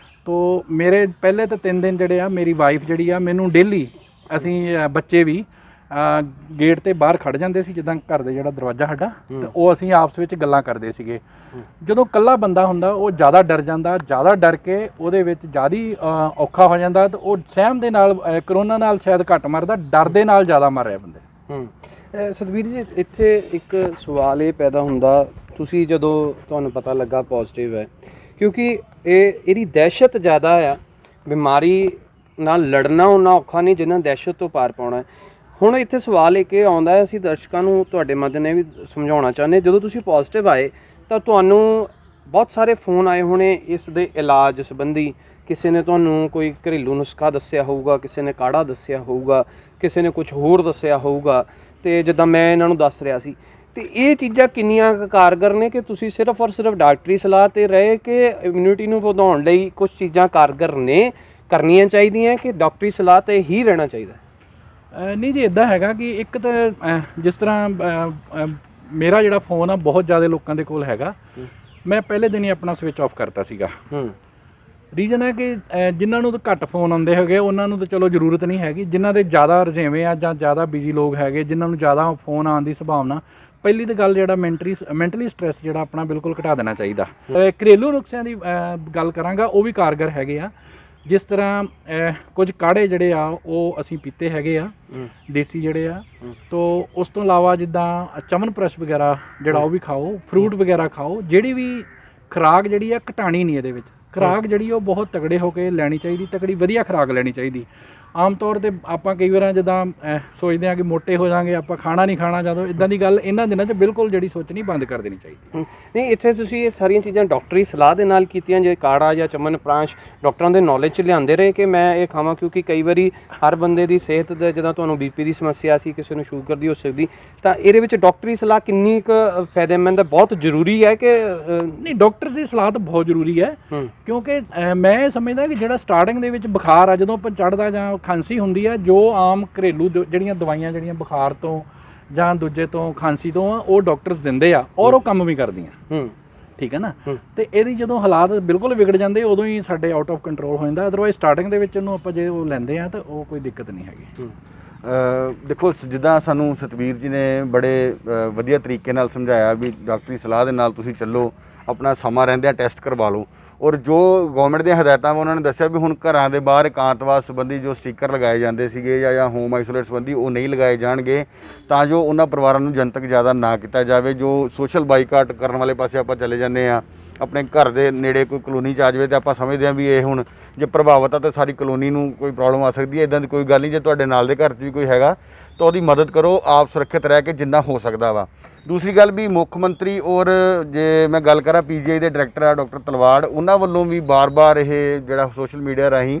ਤੋ ਮੇਰੇ ਪਹਿਲੇ ਤਾਂ 3 ਦਿਨ ਜਿਹੜੇ ਆ ਮੇਰੀ ਵਾਈਫ ਜਿਹੜੀ ਆ ਮੈਨੂੰ ਡੇਲੀ, ਅਸੀਂ ਬੱਚੇ ਵੀ ਗੇਟ 'ਤੇ ਬਾਹਰ ਖੜ੍ਹ ਜਾਂਦੇ ਸੀ, ਜਿੱਦਾਂ ਘਰ ਦੇ ਜਿਹੜਾ ਦਰਵਾਜ਼ਾ ਸਾਡਾ, ਤੇ ਉਹ ਅਸੀਂ ਆਪਸ ਵਿੱਚ ਗੱਲਾਂ ਕਰਦੇ ਸੀਗੇ। ਜਦੋਂ ਇਕੱਲਾ ਬੰਦਾ ਹੁੰਦਾ ਉਹ ਜ਼ਿਆਦਾ ਡਰ ਜਾਂਦਾ, ਜ਼ਿਆਦਾ ਡਰ ਕੇ ਉਹਦੇ ਵਿੱਚ ਜ਼ਿਆਦਾ ਔਖਾ ਹੋ ਜਾਂਦਾ, ਤੇ ਉਹ ਸਹਿਮ ਦੇ ਨਾਲ ਕਰੋਨਾ ਨਾਲ ਸ਼ਾਇਦ ਘੱਟ ਮਰਦਾ, ਡਰ ਦੇ ਨਾਲ ਜ਼ਿਆਦਾ ਮਰ ਰਿਹਾ ਬੰਦੇ। ਸਤਵੀਰ ਜੀ, ਇੱਥੇ ਇੱਕ ਸਵਾਲ ਇਹ ਪੈਦਾ ਹੁੰਦਾ, ਤੁਸੀਂ ਜਦੋਂ ਤੁਹਾਨੂੰ ਪਤਾ ਲੱਗਾ ਪੋਜ਼ਿਟਿਵ ਹੈ, ਕਿਉਂਕਿ ਇਹਦੀ ਦਹਿਸ਼ਤ ਜ਼ਿਆਦਾ ਆ, ਬਿਮਾਰੀ ਨਾਲ ਲੜਨਾ ਉਹਨਾਂ ਔਖਾ ਨਹੀਂ ਜਿੰਨਾ ਦਹਿਸ਼ਤ ਤੋਂ ਪਾਰ ਪਾਉਣਾ। ਹੁਣ ਇੱਥੇ ਸਵਾਲ ਇੱਕ ਇਹ ਆਉਂਦਾ, ਅਸੀਂ ਦਰਸ਼ਕਾਂ ਨੂੰ ਤੁਹਾਡੇ ਮਾਧਿਅਮ ਨੇ ਵੀ ਸਮਝਾਉਣਾ ਚਾਹੁੰਦੇ, ਜਦੋਂ ਤੁਸੀਂ ਪੋਜ਼ਿਟਿਵ ਆਏ ਤਾਂ ਤੁਹਾਨੂੰ ਬਹੁਤ ਸਾਰੇ ਫੋਨ ਆਏ ਹੋਣੇ ਇਸ ਦੇ ਇਲਾਜ ਸੰਬੰਧੀ। ਕਿਸੇ ਨੇ ਤੁਹਾਨੂੰ ਕੋਈ ਘਰੇਲੂ ਨੁਸਖਾ ਦੱਸਿਆ ਹੋਊਗਾ, ਕਿਸੇ ਨੇ ਕਾੜਾ ਦੱਸਿਆ ਹੋਊਗਾ, ਕਿਸੇ ਨੇ ਕੁਝ ਹੋਰ ਦੱਸਿਆ ਹੋਊਗਾ, ਅਤੇ ਜਿੱਦਾਂ ਮੈਂ ਇਹਨਾਂ ਨੂੰ ਦੱਸ ਰਿਹਾ ਸੀ। ਅਤੇ ਇਹ ਚੀਜ਼ਾਂ ਕਿੰਨੀਆਂ ਕਾਰਗਰ ਨੇ ਕਿ ਤੁਸੀਂ ਸਿਰਫ ਔਰ ਸਿਰਫ ਡਾਕਟਰੀ ਸਲਾਹ 'ਤੇ ਰਹੇ ਕਿ ਇਮਿਊਨਿਟੀ ਨੂੰ ਵਧਾਉਣ ਲਈ ਕੁਝ ਚੀਜ਼ਾਂ ਕਾਰਗਰ ਨੇ, ਕਰਨੀਆਂ ਚਾਹੀਦੀਆਂ ਕਿ ਡਾਕਟਰੀ ਸਲਾਹ 'ਤੇ ਹੀ ਰਹਿਣਾ ਚਾਹੀਦਾ? ਨਹੀਂ ਜੀ, ਇੱਦਾਂ ਹੈਗਾ ਕਿ ਇੱਕ ਤਾਂ ਜਿਸ ਤਰ੍ਹਾਂ ਮੇਰਾ ਜਿਹੜਾ ਫੋਨ ਆ ਬਹੁਤ ਜ਼ਿਆਦਾ ਲੋਕਾਂ ਦੇ ਕੋਲ ਹੈਗਾ, ਮੈਂ ਪਹਿਲੇ ਦਿਨ ਹੀ ਆਪਣਾ ਸਵਿਚ ਆਫ ਕਰਤਾ ਸੀਗਾ। ਰੀਜ਼ਨ ਹੈ ਕਿ ਜਿਨ੍ਹਾਂ ਨੂੰ ਤਾਂ ਘੱਟ ਫੋਨ ਆਉਂਦੇ ਹੈਗੇ ਉਹਨਾਂ ਨੂੰ ਤਾਂ ਚਲੋ ਜ਼ਰੂਰਤ ਨਹੀਂ ਹੈਗੀ, ਜਿਨ੍ਹਾਂ ਦੇ ਜ਼ਿਆਦਾ ਰੁਝੇਵੇਂ ਆ ਜਾਂ ਜ਼ਿਆਦਾ ਬਿਜੀ ਲੋਕ ਹੈਗੇ, ਜਿਨ੍ਹਾਂ ਨੂੰ ਜ਼ਿਆਦਾ ਫੋਨ ਆਉਣ ਦੀ ਸੰਭਾਵਨਾ, ਪਹਿਲੀ ਤਾਂ ਗੱਲ ਜਿਹੜਾ ਮੈਂਟਲੀ ਸਟ੍ਰੈਸ ਜਿਹੜਾ ਆਪਣਾ ਬਿਲਕੁਲ ਘਟਾ ਦੇਣਾ ਚਾਹੀਦਾ। ਘਰੇਲੂ ਨੁਸਖਿਆਂ ਦੀ ਗੱਲ ਕਰਾਂਗਾ, ਉਹ ਵੀ ਕਾਰਗਰ ਹੈਗੇ ਆ। ਜਿਸ ਤਰ੍ਹਾਂ ਕੁਝ ਕਾੜੇ ਜਿਹੜੇ ਆ ਉਹ ਅਸੀਂ ਪੀਤੇ ਹੈਗੇ ਆ, ਦੇਸੀ ਜਿਹੜੇ ਆ। ਤੋ ਉਸ ਤੋਂ ਇਲਾਵਾ ਜਿੱਦਾਂ ਚਮਨਪ੍ਰਸ਼ ਵਗੈਰਾ ਜਿਹੜਾ ਉਹ ਵੀ ਖਾਓ, ਫਰੂਟ ਵਗੈਰਾ ਖਾਓ। ਜਿਹੜੀ ਵੀ ਖੁਰਾਕ ਜਿਹੜੀ ਆ ਘਟਾਣੀ ਨਹੀਂ, ਇਹਦੇ ਵਿੱਚ ਖੁਰਾਕ ਜਿਹੜੀ ਉਹ ਬਹੁਤ ਤਗੜੇ ਹੋ ਕੇ ਲੈਣੀ ਚਾਹੀਦੀ, ਤਗੜੀ ਵਧੀਆ ਖੁਰਾਕ ਲੈਣੀ ਚਾਹੀਦੀ। ਆਮ ਤੌਰ ਤੇ ਆਪਾਂ ਕਈ ਵਾਰ ਜਿੱਦਾਂ ਸੋਚਦੇ ਹਾਂ ਕਿ ਮੋਟੇ ਹੋ ਜਾਾਂਗੇ, ਆਪਾਂ ਖਾਣਾ ਨਹੀਂ ਖਾਣਾ, ਜਦੋਂ ਇਦਾਂ ਦੀ ਗੱਲ ਇਹਨਾਂ ਦਿਨਾਂ 'ਚ ਬਿਲਕੁਲ ਜਿਹੜੀ ਸੋਚਣੀ ਬੰਦ ਕਰ ਦੇਣੀ ਚਾਹੀਦੀ। ਨਹੀਂ, ਇੱਥੇ ਤੁਸੀਂ ਇਹ ਸਾਰੀਆਂ ਚੀਜ਼ਾਂ ਡਾਕਟਰੀ ਸਲਾਹ ਦੇ ਨਾਲ ਕੀਤੀਆਂ, ਜੇ ਕਾੜਾ ਜਾਂ ਚਮਨ ਪ੍ਰਾਸ਼ ਡਾਕਟਰਾਂ ਦੇ ਨੌਲੇਜ 'ਚ ਲਿਆਂਦੇ ਰਹੇ ਕਿ ਮੈਂ ਇਹ ਖਾਵਾਂ? ਕਿਉਂਕਿ ਕਈ ਵਾਰੀ ਹਰ ਬੰਦੇ ਦੀ ਸਿਹਤ ਦਾ, ਜਦੋਂ ਤੁਹਾਨੂੰ ਬੀਪੀ ਦੀ ਸਮੱਸਿਆ ਸੀ, ਕਿਸੇ ਨੂੰ ਸ਼ੂਗਰ ਦੀ ਹੋ ਸਕਦੀ, ਤਾਂ ਇਹਦੇ ਵਿੱਚ ਡਾਕਟਰੀ ਸਲਾਹ ਕਿੰਨੀ ਕੁ ਫਾਇਦੇਮੰਦ ਹੈ, ਬਹੁਤ ਜ਼ਰੂਰੀ ਹੈ ਕਿ ਨਹੀਂ? ਡਾਕਟਰ ਦੀ ਸਲਾਹ ਤਾਂ ਬਹੁਤ ਜ਼ਰੂਰੀ ਹੈ, ਕਿਉਂਕਿ ਮੈਂ ਇਹ ਸਮਝਦਾ ਕਿ ਜਿਹੜਾ ਸਟਾਰਟਿੰਗ ਦੇ ਵਿੱਚ ਬੁਖਾਰ ਆ, ਜਦੋਂ ਆਪਾਂ ਚੜ੍ਹਦਾ ਜਾਂ ਖਾਂਸੀ ਹੁੰਦੀ ਹੈ, ਜੋ ਆਮ ਘਰੇਲੂ ਜਿਹੜੀਆਂ ਦਵਾਈਆਂ ਜਿਹੜੀਆਂ ਬੁਖਾਰ ਤੋਂ ਜਾਂ ਦੂਜੇ ਤੋਂ ਖਾਂਸੀ ਤੋਂ ਆ, ਉਹ ਡਾਕਟਰਸ ਦਿੰਦੇ ਆ ਔਰ ਉਹ ਕੰਮ ਵੀ ਕਰਦੀਆਂ। ਠੀਕ ਹੈ ਨਾ? ਤੇ ਇਹਦੀ ਜਦੋਂ ਹਾਲਾਤ ਬਿਲਕੁਲ ਵਿਗੜ ਜਾਂਦੇ, ਉਦੋਂ ਹੀ ਸਾਡੇ ਆਊਟ ਆਫ ਕੰਟਰੋਲ ਹੋ ਜਾਂਦਾ। ਅਦਰਵਾਈਜ਼ ਸਟਾਰਟਿੰਗ ਦੇ ਵਿੱਚ ਉਹਨੂੰ ਆਪਾਂ ਜੇ ਉਹ ਲੈਂਦੇ ਆ ਤਾਂ ਉਹ ਕੋਈ ਦਿੱਕਤ ਨਹੀਂ ਹੈਗੀ। ਦੇਖੋ, ਜਿੱਦਾਂ ਸਾਨੂੰ ਸਤਵੀਰ ਜੀ ਨੇ ਬੜੇ ਵਧੀਆ ਤਰੀਕੇ ਨਾਲ ਸਮਝਾਇਆ ਵੀ ਡਾਕਟਰੀ ਸਲਾਹ ਦੇ ਨਾਲ ਤੁਸੀਂ ਚੱਲੋ, ਆਪਣਾ ਸਮਾਂ ਰਹਿੰਦਿਆਂ ਟੈਸਟ ਕਰਵਾ ਲਓ, ਔਰ ਜੋ ਗਵਰਨਮੈਂਟ ਦੀਆਂ ਹਦਾਇਤਾਂ ਵਾ ਉਹਨਾਂ ਨੇ ਦੱਸਿਆ ਵੀ ਹੁਣ ਘਰਾਂ ਦੇ ਬਾਹਰ ਇਕਾਂਤਵਾਸ ਸੰਬੰਧੀ ਜੋ ਸਟicker ਲਗਾਏ ਜਾਂਦੇ ਸੀਗੇ ਜਾਂ ਹੋਮ ਆਈਸੋਲੇਟ ਸੰਬੰਧੀ ਉਹ ਨਹੀਂ ਲਗਾਏ ਜਾਣਗੇ, ਤਾਂ ਜੋ ਉਹਨਾਂ ਪਰਿਵਾਰਾਂ ਨੂੰ ਜਨਤਕ ਜ਼ਿਆਦਾ ਨਾ ਕੀਤਾ ਜਾਵੇ। ਜੋ ਸੋਸ਼ਲ ਬਾਈਕਾਟ ਕਰਨ ਵਾਲੇ ਪਾਸੇ ਆਪਾਂ ਚਲੇ ਜਾਂਦੇ ਆ, ਆਪਣੇ ਘਰ ਦੇ ਨੇੜੇ ਕੋਈ ਕਲੋਨੀ 'ਚ ਆ ਜਾਵੇ ਤਾਂ ਆਪਾਂ ਸਮਝਦੇ ਹਾਂ ਵੀ ਇਹ ਹੁਣ ਜੇ ਪ੍ਰਭਾਵਿਤ ਆ ਤਾਂ ਸਾਰੀ ਕਲੋਨੀ ਨੂੰ ਕੋਈ ਪ੍ਰੋਬਲਮ ਆ ਸਕਦੀ ਹੈ। ਇੱਦਾਂ ਦੀ ਕੋਈ ਗੱਲ ਨਹੀਂ। ਜੇ ਤੁਹਾਡੇ ਨਾਲ ਦੇ ਘਰ 'ਚ ਵੀ ਕੋਈ ਹੈਗਾ ਤਾਂ ਉਹਦੀ ਮਦਦ ਕਰੋ, ਆਪ ਸੁਰੱਖਿਅਤ ਰਹਿ ਕੇ ਜਿੰਨਾ ਹੋ ਸਕਦਾ ਵਾ। ਦੂਸਰੀ ਗੱਲ ਵੀ ਮੁੱਖ ਮੰਤਰੀ ਔਰ ਜੇ ਮੈਂ ਗੱਲ ਕਰਾਂ PGI ਦੇ ਡਾਇਰੈਕਟਰ ਆ ਡਾਕਟਰ ਤਲਵਾੜ, ਉਹਨਾਂ ਵੱਲੋਂ ਵੀ ਬਾਰ-ਬਾਰ ਇਹ ਜਿਹੜਾ ਸੋਸ਼ਲ ਮੀਡੀਆ ਰਾਹੀਂ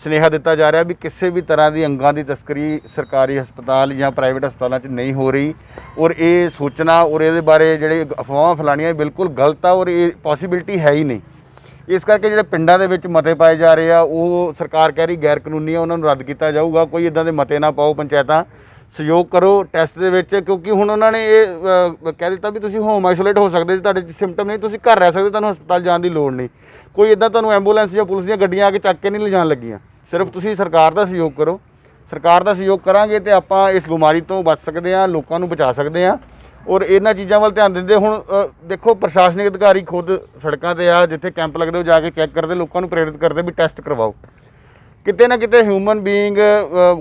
ਸੁਨੇਹਾ ਦਿੱਤਾ ਜਾ ਰਿਹਾ ਵੀ ਕਿਸੇ ਵੀ ਤਰ੍ਹਾਂ ਦੀ ਅੰਗਾਂ ਦੀ ਤਸਕਰੀ ਸਰਕਾਰੀ ਹਸਪਤਾਲ ਜਾਂ ਪ੍ਰਾਈਵੇਟ ਹਸਪਤਾਲਾਂ 'ਚ ਨਹੀਂ ਹੋ ਰਹੀ, ਔਰ ਇਹ ਸੋਚਣਾ ਔਰ ਇਹਦੇ ਬਾਰੇ ਜਿਹੜੇ ਅਫਵਾਹਾਂ ਫੈਲਾਉਣੀਆਂ ਬਿਲਕੁਲ ਗਲਤ ਆ, ਔਰ ਇਹ ਪੋਸੀਬਿਲਿਟੀ ਹੈ ਹੀ ਨਹੀਂ। ਇਸ ਕਰਕੇ ਜਿਹੜੇ ਪਿੰਡਾਂ ਦੇ ਵਿੱਚ ਮਤੇ ਪਾਏ ਜਾ ਰਹੇ ਆ, ਉਹ ਸਰਕਾਰ ਕਹਿ ਰਹੀ ਗੈਰ ਕਾਨੂੰਨੀ ਆ, ਉਹਨਾਂ ਨੂੰ ਰੱਦ ਕੀਤਾ ਜਾਊਗਾ। ਕੋਈ ਇੱਦਾਂ ਦੇ ਮਤੇ ਨਾ ਪਾਓ, ਪੰਚਾਇਤਾਂ ਸਹਿਯੋਗ ਕਰੋ ਟੈਸਟ ਦੇ ਵਿੱਚ, ਕਿਉਂਕਿ ਹੁਣ ਉਹਨਾਂ ਨੇ ਇਹ ਕਹਿ ਦਿੱਤਾ ਵੀ ਤੁਸੀਂ ਹੋਮ ਆਈਸੋਲੇਟ ਹੋ ਸਕਦੇ, ਤੁਹਾਡੇ ਸਿੰਪਟਮ ਨਹੀਂ, ਤੁਸੀਂ ਘਰ ਰਹਿ ਸਕਦੇ, ਤੁਹਾਨੂੰ ਹਸਪਤਾਲ ਜਾਣ ਦੀ ਲੋੜ ਨਹੀਂ। ਕੋਈ ਇੱਦਾਂ ਤੁਹਾਨੂੰ ਐਂਬੂਲੈਂਸ ਜਾਂ ਪੁਲਿਸ ਦੀਆਂ ਗੱਡੀਆਂ ਆ ਕੇ ਚੱਕ ਕੇ ਨਹੀਂ ਲਿਜਾਣ ਲੱਗੀਆਂ। ਸਿਰਫ ਤੁਸੀਂ ਸਰਕਾਰ ਦਾ ਸਹਿਯੋਗ ਕਰੋ। ਸਰਕਾਰ ਦਾ ਸਹਿਯੋਗ ਕਰਾਂਗੇ ਤੇ ਆਪਾਂ ਇਸ ਬਿਮਾਰੀ ਤੋਂ ਬਚ ਸਕਦੇ ਹਾਂ, ਲੋਕਾਂ ਨੂੰ ਬਚਾ ਸਕਦੇ ਹਾਂ। ਔਰ ਇਹਨਾਂ ਚੀਜ਼ਾਂ ਵੱਲ ਧਿਆਨ ਦਿੰਦੇ ਹੁਣ ਦੇਖੋ, ਪ੍ਰਸ਼ਾਸਨਿਕ ਅਧਿਕਾਰੀ ਖੁਦ ਸੜਕਾਂ 'ਤੇ ਆ, ਜਿੱਥੇ ਕੈਂਪ ਲੱਗਦੇ ਉਹ ਜਾ ਕੇ ਚੈੱਕ ਕਰਦੇ, ਲੋਕਾਂ ਨੂੰ ਪ੍ਰੇਰਿਤ ਕਰਦੇ ਵੀ ਟੈਸਟ ਕਰਵਾਓ। ਕਿਤੇ ਨਾ ਕਿਤੇ ਹਿਊਮਨ ਬੀਇੰਗ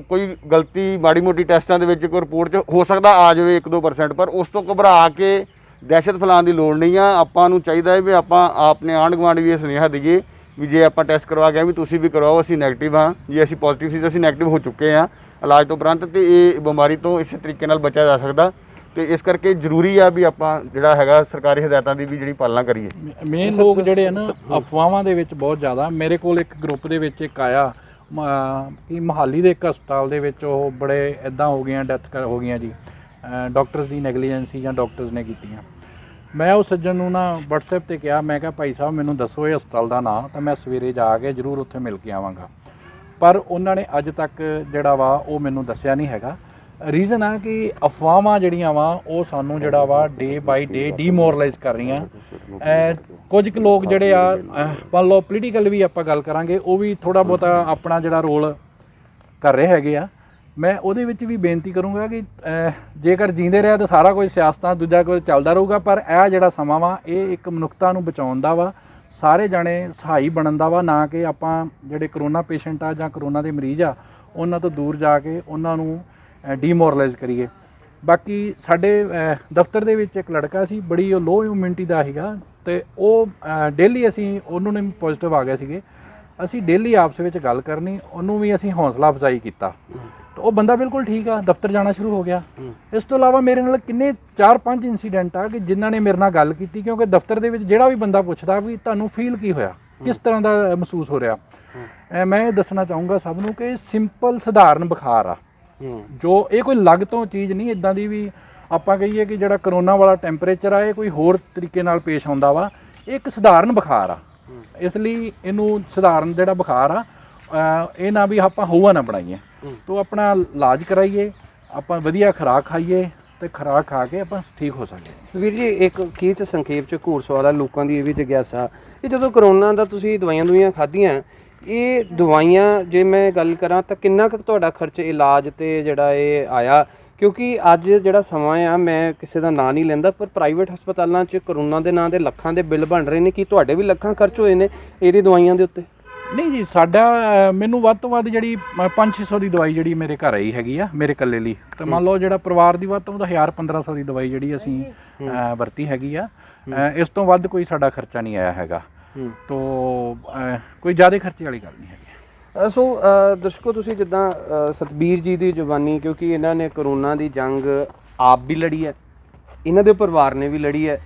ਕੋਈ ਗਲਤੀ ਮਾੜੀ ਮੋਟੀ ਟੈਸਟਾਂ ਦੇ ਵਿੱਚ ਕੋਈ ਰਿਪੋਰਟ 'ਚ ਹੋ ਸਕਦਾ ਆ ਜਾਵੇ 1-2%, ਪਰ ਉਸ ਤੋਂ ਘਬਰਾ ਕੇ ਦਹਿਸ਼ਤ ਫੈਲਾਉਣ ਦੀ ਲੋੜ ਨਹੀਂ ਆ। ਆਪਾਂ ਨੂੰ ਚਾਹੀਦਾ ਹੈ ਵੀ ਆਪਾਂ ਆਪਣੇ ਆਂਢ ਗੁਆਂਢ ਵੀ ਇਹ ਸੁਨੇਹਾ ਦਈਏ ਵੀ ਜੇ ਆਪਾਂ ਟੈਸਟ ਕਰਵਾ ਗਏ ਵੀ ਤੁਸੀਂ ਵੀ ਕਰਵਾਓ, ਅਸੀਂ ਨੈਗੇਟਿਵ ਹਾਂ, ਜੇ ਅਸੀਂ ਪੋਜ਼ਿਟਿਵ ਸੀ ਤਾਂ ਅਸੀਂ ਨੈਗੇਟਿਵ ਹੋ ਚੁੱਕੇ ਹਾਂ ਇਲਾਜ ਤੋਂ ਉਪਰੰਤ, ਤੇ ਇਹ ਬਿਮਾਰੀ ਤੋਂ ਇਸੇ ਤਰੀਕੇ ਨਾਲ ਬਚਿਆ ਜਾ ਸਕਦਾ। ਤੇ ਇਸ ਕਰਕੇ ਜ਼ਰੂਰੀ ਆ ਵੀ ਆਪਾਂ ਜਿਹੜਾ ਹੈਗਾ ਸਰਕਾਰੀ ਹਦਾਇਤਾਂ ਦੀ ਵੀ ਜਿਹੜੀ ਪਾਲਣਾ ਕਰੀਏ। ਮੇਨ ਲੋਕ ਜਿਹੜੇ ਆ ਨਾ ਅਫਵਾਹਾਂ ਦੇ ਵਿੱਚ ਬਹੁਤ ਜ਼ਿਆਦਾ। ਮੇਰੇ ਕੋਲ ਇੱਕ ਗਰੁੱਪ ਦੇ ਵਿੱਚ ਇੱਕ ਆਇਆ ਕਿ ਮੋਹਾਲੀ ਦੇ ਇੱਕ ਹਸਪਤਾਲ ਦੇ ਵਿੱਚ ਉਹ ਬੜੇ ਇੱਦਾਂ ਹੋ ਗਈਆਂ, ਡੈਥ ਹੋ ਗਈਆਂ ਜੀ, ਡਾਕਟਰਸ ਦੀ ਨੈਗਲੀਜੈਂਸੀ ਜਾਂ ਡਾਕਟਰਸ ਨੇ ਕੀਤੀਆਂ। ਮੈਂ ਉਹ ਸੱਜਣ ਨੂੰ ਨਾ WhatsApp 'ਤੇ ਕਿਹਾ, ਮੈਂ ਕਿਹਾ ਭਾਈ ਸਾਹਿਬ ਮੈਨੂੰ ਦੱਸੋ ਇਹ ਹਸਪਤਾਲ ਦਾ ਨਾਂ, ਤਾਂ ਮੈਂ ਸਵੇਰੇ ਜਾ ਕੇ ਜ਼ਰੂਰ ਉੱਥੇ ਮਿਲ ਕੇ ਆਵਾਂਗਾ। ਪਰ ਉਹਨਾਂ ਨੇ ਅੱਜ ਤੱਕ ਜਿਹੜਾ ਵਾ ਉਹ ਮੈਨੂੰ ਦੱਸਿਆ ਨਹੀਂ ਹੈਗਾ। ਰੀਜ਼ਨ ਆ ਕਿ ਅਫਵਾਹਾਂ ਜਿਹੜੀਆਂ ਵਾ ਉਹ ਸਾਨੂੰ ਜਿਹੜਾ ਵਾ ਡੇ ਬਾਈ ਡੇ ਡੀਮੋਰਲਾਈਜ਼ ਕਰ ਰਹੀਆਂ। ਕੁਝ ਕੁ ਲੋਕ ਜਿਹੜੇ ਆ ਮੰਨ ਲਓ ਪੋਲੀਟੀਕਲ ਵੀ ਆਪਾਂ ਗੱਲ ਕਰਾਂਗੇ, ਉਹ ਵੀ ਥੋੜ੍ਹਾ ਬਹੁਤਾ ਆਪਣਾ ਜਿਹੜਾ ਰੋਲ ਕਰ ਰਹੇ ਹੈਗੇ ਆ। ਮੈਂ ਉਹਦੇ ਵਿੱਚ ਵੀ ਬੇਨਤੀ ਕਰੂੰਗਾ ਕਿ ਜੇਕਰ ਜੀਂਦੇ ਰਿਹਾ ਤਾਂ ਸਾਰਾ ਕੁਝ ਸਿਆਸਤਾਂ ਦੂਜਾ ਕੁਝ ਚੱਲਦਾ ਰਹੂਗਾ, ਪਰ ਇਹ ਜਿਹੜਾ ਸਮਾਂ ਵਾ ਇਹ ਇੱਕ ਮਨੁੱਖਤਾ ਨੂੰ ਬਚਾਉਣ ਦਾ ਵਾ, ਸਾਰੇ ਜਾਣੇ ਸਹਾਈ ਬਣਨ ਦਾ ਵਾ, ਨਾ ਕਿ ਆਪਾਂ ਜਿਹੜੇ ਕਰੋਨਾ ਪੇਸ਼ੈਂਟ ਆ ਜਾਂ ਕਰੋਨਾ ਦੇ ਮਰੀਜ਼ ਆ ਉਹਨਾਂ ਤੋਂ ਦੂਰ ਜਾ ਕੇ ਉਹਨਾਂ ਨੂੰ ਡੀਮੋਰਲਾਈਜ਼ ਕਰੀਏ। ਬਾਕੀ ਸਾਡੇ ਦਫ਼ਤਰ ਦੇ ਵਿੱਚ ਇੱਕ ਲੜਕਾ ਸੀ, ਬੜੀ ਉਹ ਲੋ ਇਮਿਊਨਿਟੀ ਦਾ ਸੀਗਾ, ਅਤੇ ਉਹ ਡੇਲੀ ਅਸੀਂ ਉਹਨੂੰ ਨੇ ਪੋਜ਼ੀਟਿਵ ਆ ਗਏ ਸੀਗੇ, ਅਸੀਂ ਡੇਲੀ ਆਪਸ ਵਿੱਚ ਗੱਲ ਕਰਨੀ, ਉਹਨੂੰ ਵੀ ਅਸੀਂ ਹੌਸਲਾ ਅਫਜ਼ਾਈ ਕੀਤਾ, ਤਾਂ ਉਹ ਬੰਦਾ ਬਿਲਕੁਲ ਠੀਕ ਆ, ਦਫ਼ਤਰ ਜਾਣਾ ਸ਼ੁਰੂ ਹੋ ਗਿਆ। ਇਸ ਤੋਂ ਇਲਾਵਾ ਮੇਰੇ ਨਾਲ ਕਿੰਨੇ 4-5 ਇੰਸੀਡੈਂਟ ਆ ਕਿ ਜਿਨ੍ਹਾਂ ਨੇ ਮੇਰੇ ਨਾਲ ਗੱਲ ਕੀਤੀ, ਕਿਉਂਕਿ ਦਫ਼ਤਰ ਦੇ ਵਿੱਚ ਜਿਹੜਾ ਵੀ ਬੰਦਾ ਪੁੱਛਦਾ ਵੀ ਤੁਹਾਨੂੰ ਫੀਲ ਕੀ ਹੋਇਆ, ਕਿਸ ਤਰ੍ਹਾਂ ਦਾ ਮਹਿਸੂਸ ਹੋ ਰਿਹਾ, ਮੈਂ ਇਹ ਦੱਸਣਾ ਚਾਹੂੰਗਾ ਸਭ ਨੂੰ ਕਿ ਸਿੰਪਲ ਸਧਾਰਨ ਬੁਖਾਰ ਆ, ਜੋ ਇਹ ਕੋਈ ਲੱਗ ਤੋਂ ਚੀਜ਼ ਨਹੀਂ ਇੱਦਾਂ ਦੀ ਵੀ ਆਪਾਂ ਕਹੀਏ ਕਿ ਜਿਹੜਾ ਕਰੋਨਾ ਵਾਲਾ ਟੈਂਪਰੇਚਰ ਆ ਇਹ ਕੋਈ ਹੋਰ ਤਰੀਕੇ ਨਾਲ ਪੇਸ਼ ਆਉਂਦਾ ਵਾ। ਇਹ ਇੱਕ ਸਧਾਰਨ ਬੁਖਾਰ ਆ, ਇਸ ਲਈ ਇਹਨੂੰ ਸਧਾਰਨ ਜਿਹੜਾ ਬੁਖਾਰ ਆ ਇਹ ਨਾ ਵੀ ਆਪਾਂ ਹੋਆ ਨਾ ਬਣਾਈਏ, ਤੋ ਆਪਣਾ ਇਲਾਜ ਕਰਾਈਏ, ਆਪਾਂ ਵਧੀਆ ਖੁਰਾਕ ਖਾਈਏ ਤੇ ਖੁਰਾਕ ਖਾ ਕੇ ਆਪਾਂ ਠੀਕ ਹੋ ਸਕਦੇ। ਵੀਰ ਜੀ ਇੱਕ ਅਖੀਰ 'ਚ ਸੰਖੇਪ 'ਚ ਘੂਰ ਸਵਾਲ ਆ ਲੋਕਾਂ ਦੀ ਇਹ ਵੀ ਜਿਗਿਆਸਾ, ਇਹ ਜਦੋਂ ਕਰੋਨਾ ਦਾ ਤੁਸੀਂ ਦਵਾਈਆਂ ਖਾਧੀਆਂ, ਇਹ ਦਵਾਈਆਂ ਜੇ ਮੈਂ ਗੱਲ ਕਰਾਂ ਤਾਂ ਕਿੰਨਾ ਕੁ ਤੁਹਾਡਾ ਖਰਚ ਇਲਾਜ ਤੇ ਜਿਹੜਾ ਇਹ ਆਇਆ? ਕਿਉਂਕਿ ਅੱਜ ਜਿਹੜਾ ਸਮਾਂ ਆ, ਮੈਂ ਕਿਸੇ ਦਾ ਨਾਂ ਨਹੀਂ ਲੈਂਦਾ, ਪਰ ਪ੍ਰਾਈਵੇਟ ਹਸਪਤਾਲਾਂ 'ਚ ਕਰੋਨਾ ਦੇ ਨਾਂ ਦੇ ਲੱਖਾਂ ਦੇ ਬਿੱਲ ਬਣ ਰਹੇ ਨੇ। ਕੀ ਤੁਹਾਡੇ ਵੀ ਲੱਖਾਂ ਖਰਚ ਹੋਏ ਨੇ ਇਹਦੀ ਦਵਾਈਆਂ ਦੇ ਉੱਤੇ? ਨਹੀਂ ਜੀ, ਸਾਡਾ ਮੈਨੂੰ ਵੱਧ ਤੋਂ ਵੱਧ ਜਿਹੜੀ 500-600 ਦੀ ਦਵਾਈ ਜਿਹੜੀ ਮੇਰੇ ਘਰ ਆਈ ਹੈਗੀ ਆ ਮੇਰੇ ਇਕੱਲੇ ਲਈ, ਤਾਂ ਮੰਨ ਲਓ ਜਿਹੜਾ ਪਰਿਵਾਰ ਦੀ ਵੱਧ ਤੋਂ ਵੱਧ 1000-1500 ਦੀ ਦਵਾਈ ਜਿਹੜੀ ਅਸੀਂ ਵਰਤੀ ਹੈਗੀ ਆ, ਇਸ ਤੋਂ ਵੱਧ ਕੋਈ ਸਾਡਾ ਖਰਚਾ ਨਹੀਂ ਆਇਆ ਹੈਗਾ, ਤੋ ਕੋਈ ਜ਼ਿਆਦਾ ਖਰਚੇ ਵਾਲੀ ਗੱਲ ਨਹੀਂ ਹੈਗੀ। ਸੋ ਦਰਸ਼ਕੋ, ਤੁਸੀਂ ਜਿੱਦਾਂ ਸਤਬੀਰ ਜੀ ਦੀ ਜ਼ੁਬਾਨੀ, ਕਿਉਂਕਿ ਇਹਨਾਂ ਨੇ ਕਰੋਨਾ ਦੀ ਜੰਗ ਆਪ ਵੀ ਲੜੀ ਹੈ, ਇਹਨਾਂ ਦੇ ਪਰਿਵਾਰ ਨੇ ਵੀ ਲੜੀ ਹੈ,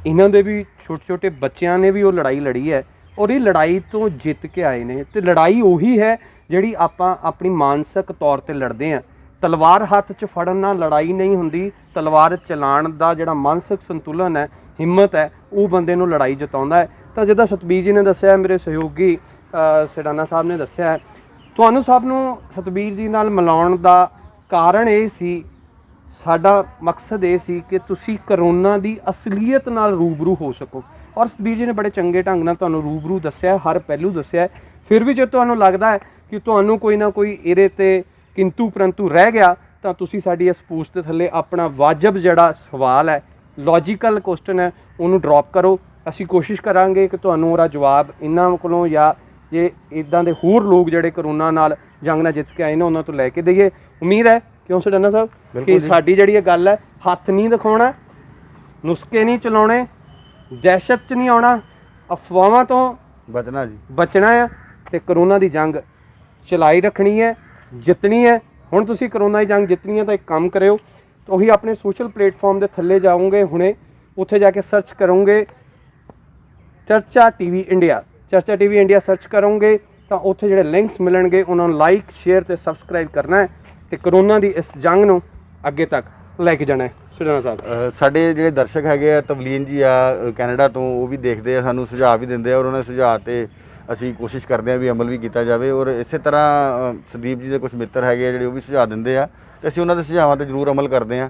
ਇਹਨਾਂ ਦੇ ਵੀ ਛੋਟੇ ਛੋਟੇ ਬੱਚਿਆਂ ਨੇ ਵੀ ਉਹ ਲੜਾਈ ਲੜੀ ਹੈ, ਔਰ ਇਹ ਲੜਾਈ ਤੋਂ ਜਿੱਤ ਕੇ ਆਏ ਨੇ। ਤੇ ਲੜਾਈ ਉਹੀ ਹੈ ਜਿਹੜੀ ਆਪਾਂ ਆਪਣੀ ਮਾਨਸਿਕ ਤੌਰ ਤੇ ਲੜਦੇ ਹਾਂ। ਤਲਵਾਰ ਹੱਥ 'ਚ ਫੜਨ ਨਾਲ ਲੜਾਈ ਨਹੀਂ ਹੁੰਦੀ, ਤਲਵਾਰ ਚਲਾਉਣ ਦਾ ਜਿਹੜਾ ਮਾਨਸਿਕ ਸੰਤੁਲਨ ਹੈ, ਹਿੰਮਤ ਹੈ, ਉਹ ਬੰਦੇ ਨੂੰ ਲੜਾਈ ਜਿਤਾਉਂਦਾ ਹੈ। ਤਾਂ ਜਿੱਦਾਂ ਸਤਬੀਰ ਜੀ ਨੇ ਦੱਸਿਆ, ਮੇਰੇ ਸਹਿਯੋਗੀ ਸਡਾਨਾ ਸਾਹਿਬ ਨੇ ਦੱਸਿਆ, ਤੁਹਾਨੂੰ ਸਭ ਨੂੰ ਸਤਬੀਰ ਜੀ ਨਾਲ ਮਿਲਾਉਣ ਦਾ ਕਾਰਨ ਇਹ ਸੀ, ਸਾਡਾ ਮਕਸਦ ਇਹ ਸੀ ਕਿ ਤੁਸੀਂ ਕਰੋਨਾ ਦੀ ਅਸਲੀਅਤ ਨਾਲ ਰੂਬਰੂ ਹੋ ਸਕੋ। ਔਰ ਸਤਬੀਰ ਜੀ ਨੇ ਬੜੇ ਚੰਗੇ ਢੰਗ ਨਾਲ ਤੁਹਾਨੂੰ ਰੂਬਰੂ ਦੱਸਿਆ, ਹਰ ਪਹਿਲੂ ਦੱਸਿਆ। ਫਿਰ ਵੀ ਜੇ ਤੁਹਾਨੂੰ ਲੱਗਦਾ ਹੈ ਕਿ ਤੁਹਾਨੂੰ ਕੋਈ ਨਾ ਕੋਈ ਇਹਦੇ 'ਤੇ ਕਿੰਤੂ ਪਰੰਤੂ ਰਹਿ ਗਿਆ, ਤਾਂ ਤੁਸੀਂ ਸਾਡੀ ਇਸ ਪੋਸਟ ਦੇ ਥੱਲੇ ਆਪਣਾ ਵਾਜਬ ਜਿਹੜਾ ਸਵਾਲ ਹੈ, ਲੌਜੀਕਲ ਕੁਐਸਚਨ ਹੈ, ਉਹਨੂੰ ਡਰੋਪ ਕਰੋ। ਅਸੀਂ ਕੋਸ਼ਿਸ਼ ਕਰਾਂਗੇ ਕਿ ਤੁਹਾਨੂੰ ਉਹਦਾ ਜਵਾਬ ਇਹਨਾਂ ਕੋਲੋਂ, ਜਾਂ ਜੇ ਇੱਦਾਂ ਦੇ ਹੋਰ ਲੋਕ ਜਿਹੜੇ ਕਰੋਨਾ ਨਾਲ ਜੰਗ ਨਾਲ ਜਿੱਤ ਕੇ ਆਏ ਨੇ, ਉਹਨਾਂ ਤੋਂ ਲੈ ਕੇ ਦਈਏ। ਉਮੀਦ ਹੈ ਕਿਉਂ ਸਡਾਨਾ ਸਾਹਿਬ ਕਿ ਸਾਡੀ ਜਿਹੜੀ ਇਹ ਗੱਲ ਹੈ, ਹੱਥ ਨਹੀਂ ਦਿਖਾਉਣਾ, ਨੁਸਖੇ ਨਹੀਂ ਚਲਾਉਣੇ, ਦਹਿਸ਼ਤ 'ਚ ਨਹੀਂ ਆਉਣਾ, ਅਫਵਾਹਾਂ ਤੋਂ ਬਚਣਾ ਆ, ਤੇ ਕਰੋਨਾ ਦੀ ਜੰਗ ਚਲਾਈ ਰੱਖਣੀ ਹੈ, ਜਿੱਤਣੀ ਹੈ। ਹੁਣ ਤੁਸੀਂ ਕਰੋਨਾ ਦੀ ਜੰਗ ਜਿੱਤਣੀ ਹੈ ਤਾਂ ਇੱਕ ਕੰਮ ਕਰਿਓ, ਉਹੀ ਆਪਣੇ ਸੋਸ਼ਲ ਪਲੇਟਫਾਰਮ ਦੇ ਥੱਲੇ ਜਾਓਗੇ ਹੁਣੇ, ਉੱਥੇ ਜਾ ਕੇ ਸਰਚ ਕਰੋਗੇ ਚਰਚਾ ਟੀਵੀ ਇੰਡੀਆ, ਚਰਚਾ ਟੀਵੀ ਇੰਡੀਆ ਸਰਚ ਕਰੋਗੇ ਤਾਂ ਉੱਥੇ ਜਿਹੜੇ ਲਿੰਕਸ ਮਿਲਣਗੇ, ਉਹਨਾਂ ਨੂੰ ਲਾਈਕ, ਸ਼ੇਅਰ ਤੇ ਸਬਸਕ੍ਰਾਈਬ ਕਰਨਾ ਹੈ, ਤੇ ਕਰੋਨਾ ਦੀ ਇਸ ਜੰਗ ਨੂੰ ਅੱਗੇ ਤੱਕ ਲੈ ਕੇ ਜਾਣਾ ਹੈ। ਸਡਾਨਾ ਸਾਹਿਬ, ਸਾਡੇ ਜਿਹੜੇ ਦਰਸ਼ਕ ਹੈਗੇ ਆ, ਤਵਲੀਨ ਜੀ ਆ ਕੈਨੇਡਾ ਤੋਂ, ਉਹ ਵੀ ਦੇਖਦੇ ਆ, ਸਾਨੂੰ ਸੁਝਾਅ ਵੀ ਦਿੰਦੇ ਆ, ਔਰ ਉਹਨਾਂ ਦੇ ਸੁਝਾਅ 'ਤੇ ਅਸੀਂ ਕੋਸ਼ਿਸ਼ ਕਰਦੇ ਹਾਂ ਵੀ ਅਮਲ ਵੀ ਕੀਤਾ ਜਾਵੇ। ਔਰ ਇਸੇ ਤਰ੍ਹਾਂ ਸੰਦੀਪ ਜੀ ਦੇ ਕੁਝ ਮਿੱਤਰ ਹੈਗੇ ਆ ਜਿਹੜੇ ਉਹ ਵੀ ਸੁਝਾਅ ਦਿੰਦੇ ਆ, ਤੇ ਅਸੀਂ ਉਹਨਾਂ ਦੇ ਸੁਝਾਵਾਂ 'ਤੇ ਜ਼ਰੂਰ ਅਮਲ ਕਰਦੇ ਹਾਂ।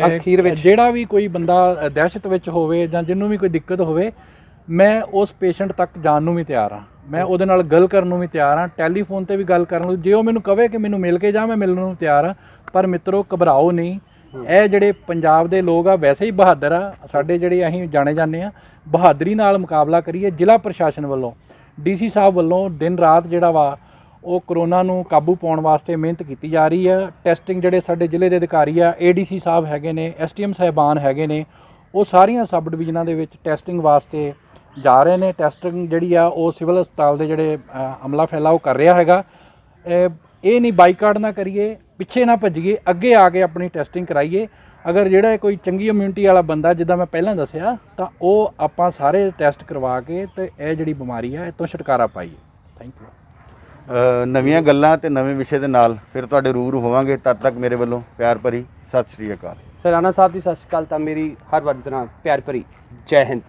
ਅਖੀਰ ਵਿੱਚ ਜਿਹੜਾ ਵੀ ਕੋਈ ਬੰਦਾ ਦਹਿਸ਼ਤ ਵਿੱਚ ਹੋਵੇ ਜਾਂ ਜਿਹਨੂੰ ਵੀ ਕੋਈ ਦਿੱਕਤ ਹੋਵੇ, ਮੈਂ ਉਸ ਪੇਸ਼ੈਂਟ ਤੱਕ ਜਾਣ ਨੂੰ ਵੀ ਤਿਆਰ ਹਾਂ, ਮੈਂ ਉਹਦੇ ਨਾਲ ਗੱਲ ਕਰਨ ਨੂੰ ਵੀ ਤਿਆਰ ਹਾਂ, ਟੈਲੀਫੋਨ ਤੇ ਵੀ ਗੱਲ ਕਰਨ ਨੂੰ। ਜੇ ਉਹ ਮੈਨੂੰ ਕਹੇ ਕਿ ਮੈਨੂੰ ਮਿਲ ਕੇ ਜਾ, ਮੈਂ ਮਿਲਣ ਨੂੰ ਤਿਆਰ ਹਾਂ। ਪਰ ਮਿੱਤਰੋ, ਘਬਰਾਓ ਨਹੀਂ। ਇਹ ਜਿਹੜੇ ਪੰਜਾਬ ਦੇ ਲੋਕ ਆ ਵੈਸੇ ਹੀ ਬਹਾਦਰ ਆ, ਸਾਡੇ ਜਿਹੜੇ ਅਸੀਂ ਜਾਣੇ ਜਾਂਦੇ ਆ, ਬਹਾਦਰੀ ਨਾਲ ਮੁਕਾਬਲਾ ਕਰੀਏ। ਜ਼ਿਲ੍ਹਾ ਪ੍ਰਸ਼ਾਸਨ ਵੱਲੋਂ, DC ਸਾਹਿਬ ਵੱਲੋਂ ਦਿਨ ਰਾਤ ਜਿਹੜਾ ਵਾ ਉਹ ਕਰੋਨਾ ਨੂੰ ਕਾਬੂ ਪਾਉਣ ਵਾਸਤੇ ਮਿਹਨਤ ਕੀਤੀ ਜਾ ਰਹੀ ਹੈ। ਟੈਸਟਿੰਗ ਜਿਹੜੇ ਸਾਡੇ ਜ਼ਿਲ੍ਹੇ ਦੇ ਅਧਿਕਾਰੀ ਆ, ADC ਸਾਹਿਬ ਹੈਗੇ ਨੇ, STM ਸਾਹਿਬਾਨ ਹੈਗੇ ਨੇ, ਉਹ ਸਾਰੀਆਂ ਸਬ ਡਿਵੀਜ਼ਨਾਂ ਦੇ ਵਿੱਚ ਟੈਸਟਿੰਗ ਵਾਸਤੇ ਜਾ ਰਹੇ ਨੇ। ਟੈਸਟਿੰਗ ਜਿਹੜੀ ਆ ਉਹ ਸਿਵਲ ਹਸਪਤਾਲ ਦੇ ਜਿਹੜੇ ਅਮਲਾ ਫੈਲਾ ਉਹ ਕਰ ਰਿਹਾ ਹੈਗਾ। ਇਹ ਨਹੀਂ ਬਾਈਕਾਟ ਨਾ ਕਰੀਏ, ਪਿੱਛੇ ਨਾ ਭੱਜੀਏ, ਅੱਗੇ ਆ ਕੇ ਆਪਣੀ ਟੈਸਟਿੰਗ ਕਰਾਈਏ। ਅਗਰ ਜਿਹੜਾ ਕੋਈ ਚੰਗੀ ਇਮਿਊਨਿਟੀ ਵਾਲਾ ਬੰਦਾ, ਜਿੱਦਾਂ ਮੈਂ ਪਹਿਲਾਂ ਦੱਸਿਆ, ਤਾਂ ਉਹ ਆਪਾਂ ਸਾਰੇ ਟੈਸਟ ਕਰਵਾ ਕੇ ਤੇ ਇਹ ਜਿਹੜੀ ਬਿਮਾਰੀ ਆ ਇਹ ਤੋਂ ਛੁਟਕਾਰਾ ਪਾਈਏ। Thank you. ਨਵੀਆਂ ਗੱਲਾਂ ਤੇ ਨਵੇਂ ਵਿਸ਼ੇ ਦੇ ਨਾਲ ਫਿਰ ਤੁਹਾਡੇ ਰੂਬਰੂ ਹੋਵਾਂਗੇ। ਤਦ ਤੱਕ ਮੇਰੇ ਵੱਲੋਂ ਪਿਆਰ ਭਰੀ ਸਤਿ ਸ਼੍ਰੀ ਅਕਾਲ। ਸਡਾਨਾ ਸਾਹਿਬ ਦੀ ਸਤਿ ਸ਼੍ਰੀ ਅਕਾਲ, ਤਾਂ ਮੇਰੀ ਹਰ ਵਕਤ ਨਾਲ ਪਿਆਰ ਭਰੀ ਜੈ ਹਿੰਦ।